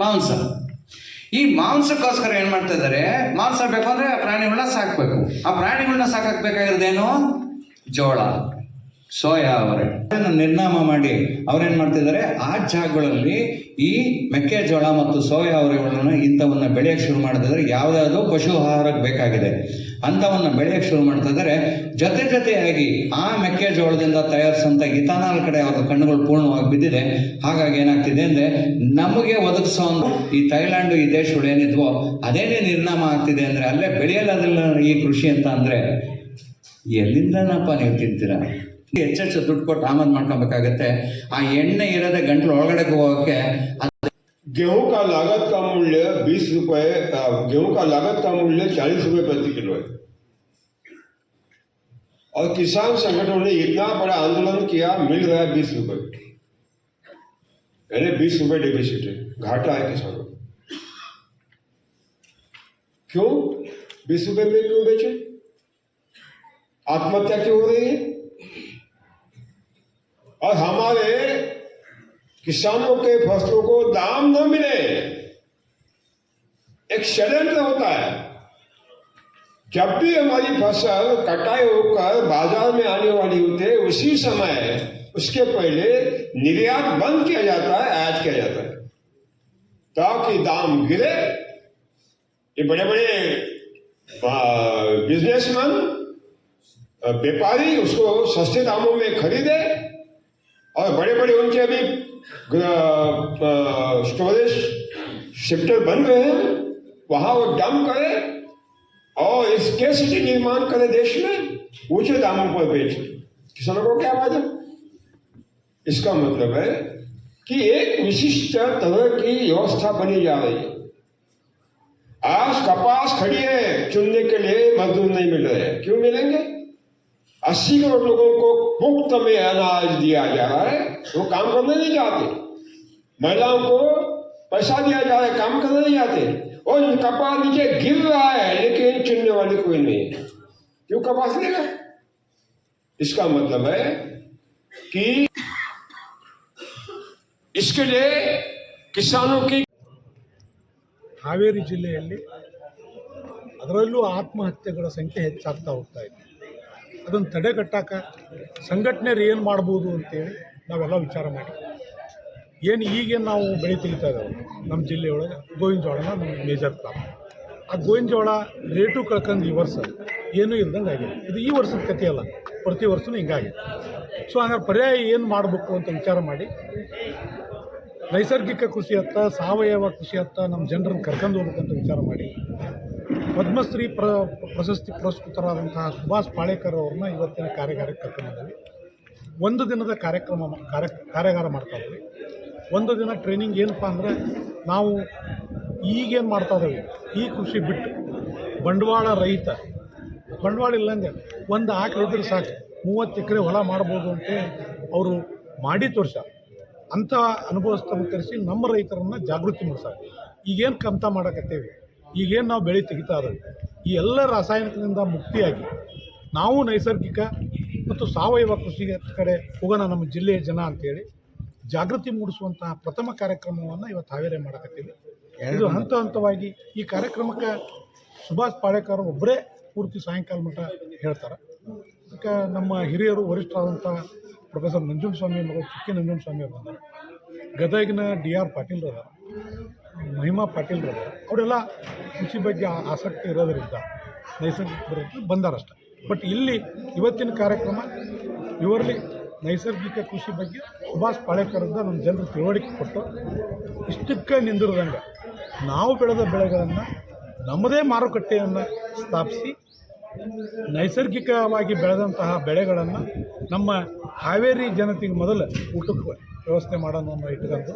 ಮಾಂಸ. ಈ ಮಾಂಸಕ್ಕೋಸ್ಕರ ಏನು ಮಾಡ್ತಾ ಇದ್ದಾರೆ, ಮಾಂಸ ಬೇಕು ಅಂದರೆ ಪ್ರಾಣಿಗಳನ್ನ ಸಾಕಬೇಕು. ಆ ಪ್ರಾಣಿಗಳನ್ನ ಸಾಕಬೇಕಾಗಿರೋದೇನು? ಜೋಳ, ಸೋಯಾ ಅವರೆ ನಿರ್ನಾಮ ಮಾಡಿ ಅವ್ರೇನು ಮಾಡ್ತಿದ್ದಾರೆ, ಆ ಜಾಗಗಳಲ್ಲಿ ಈ ಮೆಕ್ಕೆಜೋಳ ಮತ್ತು ಸೋಯಾ ಅವರೆಗಳನ್ನು ಇಂಥವನ್ನ ಬೆಳೆಯೋಕ್ಕೆ ಶುರು ಮಾಡ್ತಿದ್ದಾರೆ. ಯಾವುದಾದ್ರು ಪಶು ಆಹಾರಕ್ಕೆ ಬೇಕಾಗಿದೆ ಅಂಥವನ್ನ ಬೆಳೆಯೋಕ್ಕೆ ಶುರು ಮಾಡ್ತಾ ಇದ್ದಾರೆ. ಜೊತೆಯಾಗಿ ಆ ಮೆಕ್ಕೆಜೋಳದಿಂದ ತಯಾರಿಸೋಂಥ ಇಥನಾಲ್ ಕಡೆ ಅವರ ಕಣ್ಣುಗಳು ಪೂರ್ಣವಾಗಿ ಬಿದ್ದಿದೆ. ಹಾಗಾಗಿ ಏನಾಗ್ತಿದೆ ಅಂದರೆ, ನಮಗೆ ಒದಗಿಸೋ ಈ ಥೈಲ್ಯಾಂಡ್ ಈ ದೇಶಗಳು ಏನಿದ್ವೋ ಅದೇನೇ ನಿರ್ನಾಮ ಆಗ್ತಿದೆ ಅಂದರೆ, ಅಲ್ಲೇ ಬೆಳೆಯಲ್ಲ ಈ ಕೃಷಿ ಅಂತ ಅಂದರೆ ಎಲ್ಲಿಂದನಪ್ಪ ನೀವು ತಿಂತೀರಾ? ಹೆಚ್ಚೆಚ್ಚು ದುಡ್ಡು ಕೊಟ್ಟು ಆಮದು ಮಾಡ್ಕೊಬೇಕಾಗತ್ತೆ. ಆ ಎಣ್ಣೆ ಇರೋದೇ ಗಂಟಲು ಒಳಗಡೆ ಹೋಗೋಕ್ಕೆ. गेहूं का लागत का मूल्य 20 रुपए, गेहूं का लागत का मूल्य 40 रुपए प्रति किलो है और किसान संगठनों ने इतना बड़ा आंदोलन किया, मिल रहा है 20 रुपए, यानी 20 रुपए डिफिसिट है, घाटा है किसानों को। क्यों 20 रुपए में क्यों बेचे? आत्महत्या क्यों हो रही है? और हमारे किसानों के फसलों को दाम न मिले, एक षड्यंत्र होता है। जब भी हमारी फसल कटाई होकर बाजार में आने वाली होती है, उसी समय उसके पहले निर्यात बंद किया जाता है, आयात किया जाता है, ताकि दाम गिरे। ये बड़े बड़े बिजनेसमैन, व्यापारी उसको सस्ते दामों में खरीदे और बड़े बड़े उनके अभी स्टोरेज सेक्टर बन गए हैं, वहां वो डंप करे और स्कैर्सिटी निर्माण करे देश में, ऊंचे दामों पर बेचे। किसानों को क्या फायदा? इसका मतलब है कि एक विशिष्ट तरह की व्यवस्था बनी जा रही है। आज कपास खड़ी है, चुनने के लिए मजदूर नहीं मिल रहे हैं। क्यों मिलेंगे? 80 करोड़ लोगों को मुफ्त में अनाज दिया जा रहा है, वो काम करने नहीं जाते। महिलाओं को पैसा दिया जा रहा है, काम करने नहीं जाते। और कपास नीचे गिर रहा है, लेकिन चुनने वाले कोई नहीं है। क्यों कपास लेगा? इसका मतलब है कि इसके लिए किसानों की ಹಾವೇರಿ ಜಿಲ್ಲೆಯಲ್ಲಿ ಅದರಲ್ಲೂ ಆತ್ಮಹತ್ಯೆಗಳ ಸಂಖ್ಯೆ ಹೆಚ್ಚಾಗ್ತಾ ಹೋಗ್ತಾ ಇದೆ. ಅದನ್ನು ತಡೆಗಟ್ಟಕ್ಕೆ ಸಂಘಟನೆಯರು ಏನು ಮಾಡ್ಬೋದು ಅಂತೇಳಿ ನಾವೆಲ್ಲ ವಿಚಾರ ಮಾಡಿ, ಈಗೇನು ನಾವು ಬೆಳೆ ತೆಗಿತಾ ಇದ್ದಾವೆ ನಮ್ಮ ಜಿಲ್ಲೆಯೊಳಗೆ ಗೋವಿನ ಜೋಳನ ನಮ್ಮ ಮೇಜರ್ ಕ್ರಾಪ್. ಆ ಗೋವಿನ ಜೋಳ ರೇಟು ಕಳ್ಕೊಂಡು ಈ ವರ್ಷ ಏನೂ ಇಲ್ದಂಗೆ ಆಗಿದೆ. ಇದು ಈ ವರ್ಷದ ಕಥೆ ಅಲ್ಲ, ಪ್ರತಿ ವರ್ಷವೂ ಹಿಂಗಾಗಿದೆ. ಸೊ ಹಂಗಾರೆ ಪರ್ಯಾಯ ಏನು ಮಾಡಬೇಕು ಅಂತ ವಿಚಾರ ಮಾಡಿ ನೈಸರ್ಗಿಕ ಕೃಷಿ ಹತ್ತ, ಸಾವಯವ ಕೃಷಿ ಹತ್ತ ನಮ್ಮ ಜನರನ್ನು ಕರ್ಕೊಂಡು ಹೋಗ್ಬೇಕಂತ ವಿಚಾರ ಮಾಡಿ ಪದ್ಮಶ್ರೀ ಪ್ರಶಸ್ತಿ ಪುರಸ್ಕೃತರಾದಂತಹ ಸುಭಾಷ್ ಪಾಳೇಕರ್ ಅವ್ರನ್ನ ಇವತ್ತಿನ ಕಾರ್ಯಾಗಾರಕ್ಕೆ ಕರ್ಕೊಂಡಿದ್ದೀವಿ. ಒಂದು ದಿನದ ಕಾರ್ಯಾಗಾರ ಮಾಡ್ತಾ ಇದ್ದೀವಿ. ಒಂದು ದಿನ ಟ್ರೈನಿಂಗ್ ಏನಪ್ಪ ಅಂದರೆ, ನಾವು ಈಗೇನು ಮಾಡ್ತಾ ಇದ್ದೀವಿ, ಈ ಕೃಷಿ ಬಿಟ್ಟು ಬಂಡವಾಳ ರಹಿತ, ಬಂಡವಾಳ ಇಲ್ಲಂಗೆ ಒಂದು ಆಕಳಿದ್ರೆ ಸಾಕು 30 ಎಕರೆ ಹೊಲ ಮಾಡ್ಬೋದು ಅಂತೇಳಿ ಅವರು ಮಾಡಿ ತೋರಿಸ್ಯಾರ. ಅಂಥ ಅನುಭವಸ್ಥರನ್ನು ಕರೆಸಿ ನಮ್ಮ ರೈತರನ್ನು ಜಾಗೃತಿ ಮೂಡಿಸ್ಯಾರ. ಈಗೇನು ಕಮ್ತ ಮಾಡಕತ್ತೇವೆ, ಈಗೇನು ನಾವು ಬೆಳೆ ತೆಗಿತಾ ಇದ್ದೀವಿ, ಈ ಎಲ್ಲ ರಾಸಾಯನಿಕದಿಂದ ಮುಕ್ತಿಯಾಗಿ ನಾವು ನೈಸರ್ಗಿಕ ಮತ್ತು ಸಾವಯವ ಕೃಷಿಗೆ ಕಡೆ ಹೋಗೋಣ ನಮ್ಮ ಜಿಲ್ಲೆಯ ಜನ ಅಂತೇಳಿ ಜಾಗೃತಿ ಮೂಡಿಸುವಂತಹ ಪ್ರಥಮ ಕಾರ್ಯಕ್ರಮವನ್ನು ಇವತ್ತು ಹಾವೇರಿ ಮಾಡಕತ್ತೀವಿ. ಇದು ಹಂತವಾಗಿ ಈ ಕಾರ್ಯಕ್ರಮಕ್ಕೆ ಸುಭಾಷ್ ಪಾಳೇಕರ್ ಒಬ್ಬರೇ ಪೂರ್ತಿ ಸಾಯಂಕಾಲ ಮಟ್ಟ ಹೇಳ್ತಾರೆ. ಅದಕ್ಕೆ ನಮ್ಮ ಹಿರಿಯರು ವರಿಷ್ಠರಾದಂಥ ಪ್ರೊಫೆಸರ್ ನಂಜುಂಡಸ್ವಾಮಿ ಮಗಳು ಚುಕ್ಕಿ ನಂಜುಂಡಸ್ವಾಮಿ ಅವರು ಬಂದ್ದಾರೆ, ಗದಗಿನ DR ಪಾಟೀಲ್ ಅದಾರ, ಮಹಿಮಾ ಪಾಟೀಲ್ ಅದಾರ. ಅವರೆಲ್ಲ ಕೃಷಿ ಬಗ್ಗೆ ಆಸಕ್ತಿ ಇರೋದರಿಂದ ನೈಸರ್ಗಿಕ ಬಂದಾರಷ್ಟೆ. ಬಟ್ ಇಲ್ಲಿ ಇವತ್ತಿನ ಕಾರ್ಯಕ್ರಮ ಇವರಲ್ಲಿ ನೈಸರ್ಗಿಕ ಕೃಷಿ ಬಗ್ಗೆ ಸುಭಾಷ್ ಪಾಳೇಕರ್ದ ನಮ್ಮ ಜನರು ತಿಳುವಳಿಕೆ ಕೊಟ್ಟು ಇಷ್ಟಕ್ಕೆ ನಿಂದಿರದಂಗೆ ನಾವು ಬೆಳೆದ ಬೆಳೆಗಳನ್ನು ನಮ್ಮದೇ ಮಾರುಕಟ್ಟೆಯನ್ನು ಸ್ಥಾಪಿಸಿ ನೈಸರ್ಗಿಕವಾಗಿ ಬೆಳೆದಂತಹ ಬೆಳೆಗಳನ್ನು ನಮ್ಮ ಹಾವೇರಿ ಜನತೆಗೆ ಮೊದಲು ಊಟಕ್ಕೆ ವ್ಯವಸ್ಥೆ ಮಾಡೋಣ ಅನ್ನೋ ಇಟ್ಕೊಂಡು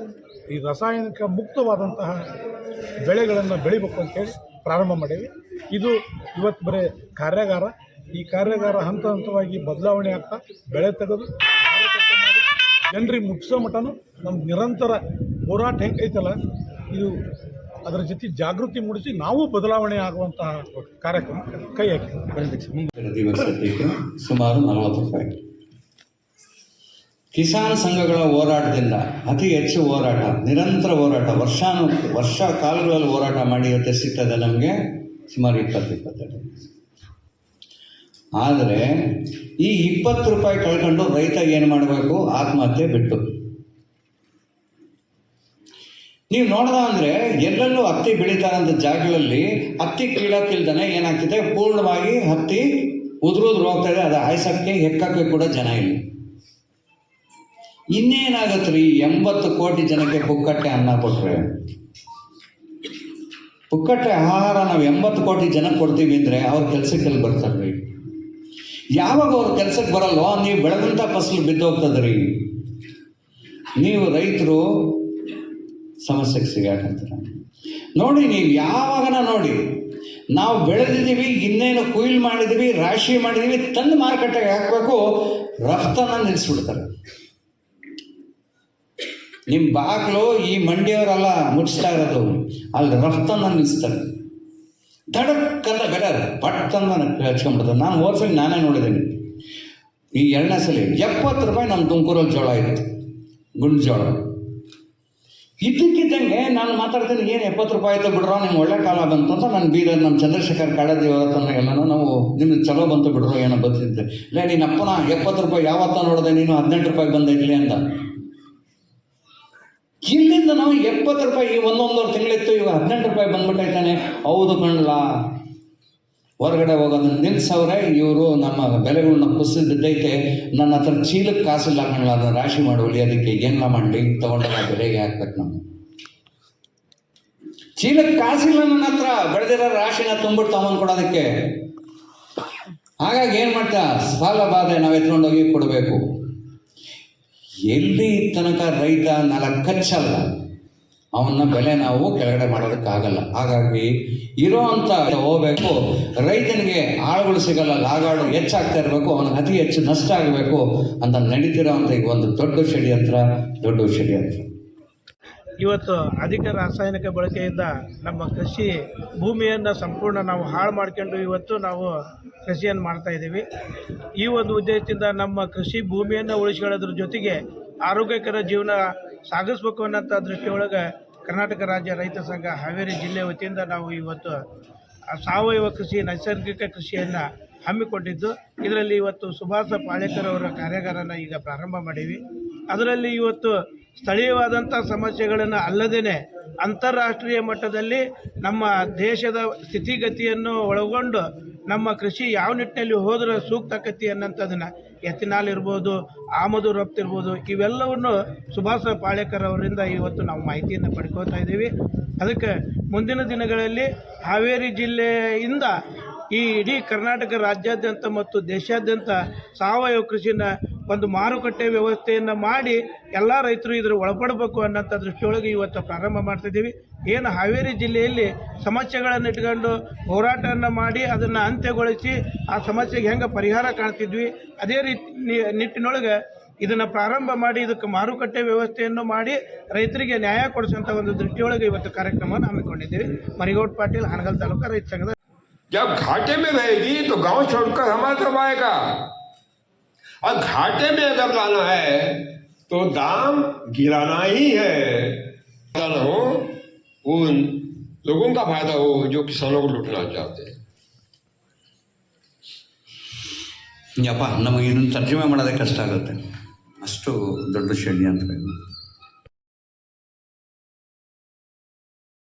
ಈ ರಾಸಾಯನಿಕ ಮುಕ್ತವಾದಂತಹ ಬೆಳೆಗಳನ್ನು ಬೆಳಿಬೇಕು ಅಂತೇಳಿ ಪ್ರಾರಂಭ ಮಾಡೀವಿ. ಇದು ಇವತ್ತು ಬರೀ ಕಾರ್ಯಾಗಾರ. ಈ ಕಾರ್ಯಾಗಾರ ಹಂತವಾಗಿ ಬದಲಾವಣೆ ಆಗ್ತಾ ಬೆಳೆ ತೆಗೆದು ಮಾರುಕಟ್ಟೆ ಮಾಡಿ ಜನರಿಗೆ ಮುಟ್ಟಿಸೋ ಮಟ್ಟನೂ ನಮ್ಮ ನಿರಂತರ ಹೋರಾಟ ಹೆಂಗೈತಲ್ಲ, ಇದು ಅದರ ಜೊತೆ ಜಾಗೃತಿ ಮೂಡಿಸಿ ನಾವು ಬದಲಾವಣೆ ಆಗುವಂತಹ ಕಾರ್ಯಕ್ರಮ ಕೈ ಹಾಕಿ ಸುಮಾರು 40 ರೂಪಾಯಿ. ಕಿಸಾನ್ ಸಂಘಗಳ ಹೋರಾಟದಿಂದ ಅತಿ ಹೆಚ್ಚು ಹೋರಾಟ, ನಿರಂತರ ಹೋರಾಟ, ವರ್ಷ ಕಾಲಗಳಲ್ಲಿ ಹೋರಾಟ ಮಾಡಿ ಇವತ್ತೆ ಸಿಗ್ತದೆ ನಮಗೆ ಸುಮಾರು 20-22. ಆದರೆ ಈ 20 ರೂಪಾಯಿ ಕಳ್ಕೊಂಡು ರೈತ ಏನು ಮಾಡಬೇಕು? ಆತ್ಮಹತ್ಯೆ ಬಿಟ್ಟು. ನೀವು ನೋಡ್ದ ಅಂದರೆ ಎಲ್ಲೆಲ್ಲೂ ಹತ್ತಿ ಬೆಳೀತಾರಂಥ ಜಾಗಗಳಲ್ಲಿ ಹತ್ತಿ ಕೀಳಕ್ಕಿಲ್ದಾನೆ ಏನಾಗ್ತಿದೆ, ಪೂರ್ಣವಾಗಿ ಹತ್ತಿ ಉದುರು ಹೋಗ್ತಾ ಇದೆ. ಅದು ಆಯ್ಸಕ್ಕೆ ಹೆಕ್ಕಕ್ಕೆ ಕೂಡ ಜನ ಇಲ್ಲ. ಇನ್ನೇನಾಗತ್ತೆ ರೀ? 80 ಕೋಟಿ ಜನಕ್ಕೆ ಪುಕ್ಕಟ್ಟೆ ಅನ್ನ ಕೊಟ್ರೆ, ಪುಕ್ಕಟ್ಟೆ ಆಹಾರ ನಾವು 80 ಕೋಟಿ ಜನಕ್ಕೆ ಕೊಡ್ತೀವಿ ಅಂದರೆ ಅವ್ರ ಕೆಲಸಕ್ಕೆ ಬರ್ತಾರ್ರಿ. ಯಾವಾಗ ಅವ್ರ ಕೆಲಸಕ್ಕೆ ಬರಲ್ವೋ ನೀವು ಬೆಳೆದಂಥ ಫಸಲು ಬಿದ್ದೋಗ್ತದ್ರಿ. ನೀವು ರೈತರು ಸಮಸ್ಯೆಗೆ ಸಿಗಾಕಂತೀರ. ನೋಡಿ, ನೀವು ಯಾವಾಗನ ನೋಡಿ, ನಾವು ಬೆಳೆದಿದ್ದೀವಿ, ಇನ್ನೇನು ಕುಯ್ಲು ಮಾಡಿದ್ದೀವಿ, ರಾಶಿ ಮಾಡಿದ್ದೀವಿ, ತಂದು ಮಾರುಕಟ್ಟೆಗೆ ಹಾಕಬೇಕು, ರಫ್ತನ್ನು ನಿಲ್ಲಿಸ್ಬಿಡ್ತಾರೆ. ನಿಮ್ಮ ಬಾಗಿಲು ಈ ಮಂಡಿಯವರೆಲ್ಲ ಮುಚ್ಚಿಸ್ತಾ ಇರೋದು, ಅಲ್ಲಿ ರಫ್ತನ್ನು ನಿಲ್ಲಿಸ್ತಾರೆ. ದಡಕ್ಕಂತ ಬೆಲೆ ಪಟ್ಟಂದ ಹಚ್ಕೊಂಡ್ಬಿಡ್ತಾರೆ. ನಾನು ಹೋದ್ಸಲಿ ನಾನೇ ನೋಡಿದ್ದೀನಿ. ಈ 2ನೇ ಸಲ 70 ರೂಪಾಯಿ ನಮ್ಮ ತುಮಕೂರಲ್ಲಿ ಜೋಳ ಇತ್ತು, ಗುಂಡು ಜೋಳ. ಇದ್ದಕ್ಕಿದ್ದಂಗೆ ನಾನು ಮಾತಾಡ್ತೀನಿ, ಏನು 70 ರೂಪಾಯಿ ಆಯಿತು ಬಿಡ್ರೋ, ನಿಮ್ಗೆ ಒಳ್ಳೆ ಕಾಲ ಬಂತು ಅಂತ. ನನ್ನ ಬೀರರ್ ನಮ್ಮ ಚಂದ್ರಶೇಖರ್ ಕಾಡದೇವರತನ ಎಲ್ಲನೂ ನಾವು ನಿಮ್ಗೆ ಚಲೋ ಬಂತು ಬಿಡ್ರೋ, ಏನೋ ಬಂತಿದ್ದೆ. ಇಲ್ಲ ನೀನು ಅಪ್ಪನ 70 ರೂಪಾಯಿ ಯಾವತ್ತ ನೋಡಿದೆ ನೀನು, 18 ರೂಪಾಯಿ ಬಂದೈತಿ ಅಂತ. ಇಲ್ಲಿಂದ ನಾವು 70 ರೂಪಾಯಿ ಒಂದೊಂದೂವರೆ ತಿಂಗಳಿತ್ತು, ಇವಾಗ 18 ರೂಪಾಯಿ ಬಂದ್ಬಿಟ್ಟೈತಾನೆ. ಹೌದು ಕಣ್ಲ, ಹೊರಗಡೆ ಹೋಗೋದನ್ನ ನಿಲ್ಸವ್ರೆ ಇವರು. ನಮ್ಮ ಬೆಲೆಗಳನ್ನ ಕುಸಿದು ಬಿದ್ದೈತೆ, ನನ್ನ ಹತ್ರ ಚೀಲಕ್ಕೆ ಕಾಸಿಲ್ಲ ಕಣ್ಲ, ಅದನ್ನು ರಾಶಿ ಮಾಡುವಲ್ಲಿ. ಅದಕ್ಕೆ ಏನೆಲ್ಲ ಮಾಡಲಿ, ತೊಗೊಂಡಲ್ಲ ಬೆಲೆಗೆ ಹಾಕ್ಬೇಕು. ನಮ್ಮ ಚೀಲಕ್ಕೆ ಕಾಸಿಲ್ಲ ನನ್ನ ಹತ್ರ, ಬೆಳೆದಿರೋ ರಾಶಿನ ತುಂಬಿಟ್ಟು ತಗೊಂಡ್ಕೊಡೋದಕ್ಕೆ. ಹಾಗಾಗಿ ಏನು ಮಾಡ್ತಾ, ಸಾಲ ಬಾಧೆ ನಾವು ಎತ್ಕೊಂಡೋಗಿ ಕೊಡಬೇಕು. ಎಲ್ಲಿ ತನಕ ರೈತ 4 ಕಚ್ಚಲ್ಲ, ಅವನ್ನ ಬೆಲೆ ನಾವು ಕೆಳಗಡೆ ಮಾಡೋದಕ್ಕಾಗಲ್ಲ. ಹಾಗಾಗಿ ಇರೋವಂಥ ಹೋಗಬೇಕು. ರೈತನಿಗೆ ಆಳುಗಳು ಸಿಗಲ್ಲ, ಲಾಗಾಡು ಹೆಚ್ಚಾಗ್ತಾ ಇರಬೇಕು, ಅವನಿಗೆ ಅತಿ ಹೆಚ್ಚು ನಷ್ಟ ಆಗಬೇಕು ಅಂತ ನಡೀತಿರೋವಂಥ ಈಗ ಒಂದು ದೊಡ್ಡ ಷಡ್ಯಂತ್ರ. ಇವತ್ತು ಅಧಿಕ ರಾಸಾಯನಿಕ ಬಳಕೆಯಿಂದ ನಮ್ಮ ಕೃಷಿ ಭೂಮಿಯನ್ನು ಸಂಪೂರ್ಣ ನಾವು ಹಾಳು ಮಾಡ್ಕೊಂಡು ಇವತ್ತು ನಾವು ಕೃಷಿಯನ್ನು ಮಾಡ್ತಾ ಇದ್ದೀವಿ. ಈ ಒಂದು ಉದ್ದೇಶದಿಂದ ನಮ್ಮ ಕೃಷಿ ಭೂಮಿಯನ್ನು ಉಳಿಸ್ಕೊಳ್ಳೋದ್ರ ಜೊತೆಗೆ ಆರೋಗ್ಯಕರ ಜೀವನ ಸಾಗಿಸ್ಬೇಕು ಅನ್ನೋಂಥ ದೃಷ್ಟಿಯೊಳಗೆ ಕರ್ನಾಟಕ ರಾಜ್ಯ ರೈತ ಸಂಘ ಹಾವೇರಿ ಜಿಲ್ಲೆ ವತಿಯಿಂದ ನಾವು ಇವತ್ತು ಸಾವಯವ ಕೃಷಿ, ನೈಸರ್ಗಿಕ ಕೃಷಿಯನ್ನು ಹಮ್ಮಿಕೊಂಡಿದ್ದು, ಇದರಲ್ಲಿ ಇವತ್ತು ಸುಭಾಷ ಪಾಳೇಕರ್ ಅವರ ಕಾರ್ಯಾಗಾರನ ಈಗ ಪ್ರಾರಂಭ ಮಾಡೀವಿ. ಅದರಲ್ಲಿ ಇವತ್ತು ಸ್ಥಳೀಯವಾದಂಥ ಸಮಸ್ಯೆಗಳನ್ನು ಅಲ್ಲದೇ ಅಂತಾರಾಷ್ಟ್ರೀಯ ಮಟ್ಟದಲ್ಲಿ ನಮ್ಮ ದೇಶದ ಸ್ಥಿತಿಗತಿಯನ್ನು ಒಳಗೊಂಡು ನಮ್ಮ ಕೃಷಿ ಯಾವ ನಿಟ್ಟಿನಲ್ಲಿ ಹೋದರೆ ಸೂಕ್ತ ಆಕತಿ ಅನ್ನೋಂಥದ್ದನ್ನು, ಎಥಿನಾಲ್ ಇರ್ಬೋದು, ಆಮದು ರಫ್ತು ಇರ್ಬೋದು, ಇವೆಲ್ಲವನ್ನು ಸುಭಾಷ ಪಾಳೇಕರ್ ಅವರಿಂದ ಇವತ್ತು ನಾವು ಮಾಹಿತಿಯನ್ನು ಪಡ್ಕೋತಾ ಇದ್ದೀವಿ. ಅದಕ್ಕೆ ಮುಂದಿನ ದಿನಗಳಲ್ಲಿ ಹಾವೇರಿ ಜಿಲ್ಲೆಯಿಂದ ಈ ಇಡೀ ಕರ್ನಾಟಕ ರಾಜ್ಯಾದ್ಯಂತ ಮತ್ತು ದೇಶಾದ್ಯಂತ ಸಾವಯವ ಕೃಷಿನ ಒಂದು ಮಾರುಕಟ್ಟೆ ವ್ಯವಸ್ಥೆಯನ್ನು ಮಾಡಿ ಎಲ್ಲ ರೈತರು ಇದರ ಒಳಪಡಬೇಕು ಅನ್ನೋಂಥ ದೃಷ್ಟಿಯೊಳಗೆ ಇವತ್ತು ಪ್ರಾರಂಭ ಮಾಡ್ತಿದ್ದೀವಿ. ಏನು ಹಾವೇರಿ ಜಿಲ್ಲೆಯಲ್ಲಿ ಸಮಸ್ಯೆಗಳನ್ನು ಇಟ್ಕೊಂಡು ಹೋರಾಟವನ್ನು ಮಾಡಿ ಅದನ್ನು ಅಂತ್ಯಗೊಳಿಸಿ ಆ ಸಮಸ್ಯೆಗೆ ಹೆಂಗೆ ಪರಿಹಾರ ಕಾಣ್ತಿದ್ವಿ, ಅದೇ ನಿಟ್ಟಿನೊಳಗೆ ಇದನ್ನು ಪ್ರಾರಂಭ ಮಾಡಿ ಇದಕ್ಕೆ ಮಾರುಕಟ್ಟೆ ವ್ಯವಸ್ಥೆಯನ್ನು ಮಾಡಿ ರೈತರಿಗೆ ನ್ಯಾಯ ಕೊಡಿಸುವಂಥ ಒಂದು ದೃಷ್ಟಿಯೊಳಗೆ ಇವತ್ತು ಕಾರ್ಯಕ್ರಮವನ್ನು ಹಮ್ಮಿಕೊಂಡಿದ್ದೀವಿ. ಮರಿಗೌಡ ಪಾಟೀಲ್, ಹಾನಗಲ್ ತಾಲೂಕು ರೈತ ಸಂಘದ. जब घाटे में रहेगी तो गांव छोड़कर हमारा तरफ आएगा, और घाटे में अगर लाना है तो दाम गिराना ही है। ना हो उन लोगों का फायदा हो जो किसानों को लूटना चाहते हैं. ಯಪ್ಪ, ನಮಗೆ ಇದನ್ನು ತರ್ಜುಮೆ ಮಾಡೋದೇ ಕಷ್ಟ ಆಗುತ್ತೆ, ಅಷ್ಟು ದೊಡ್ಡ ಷಡ್ಯಂತ್ರ.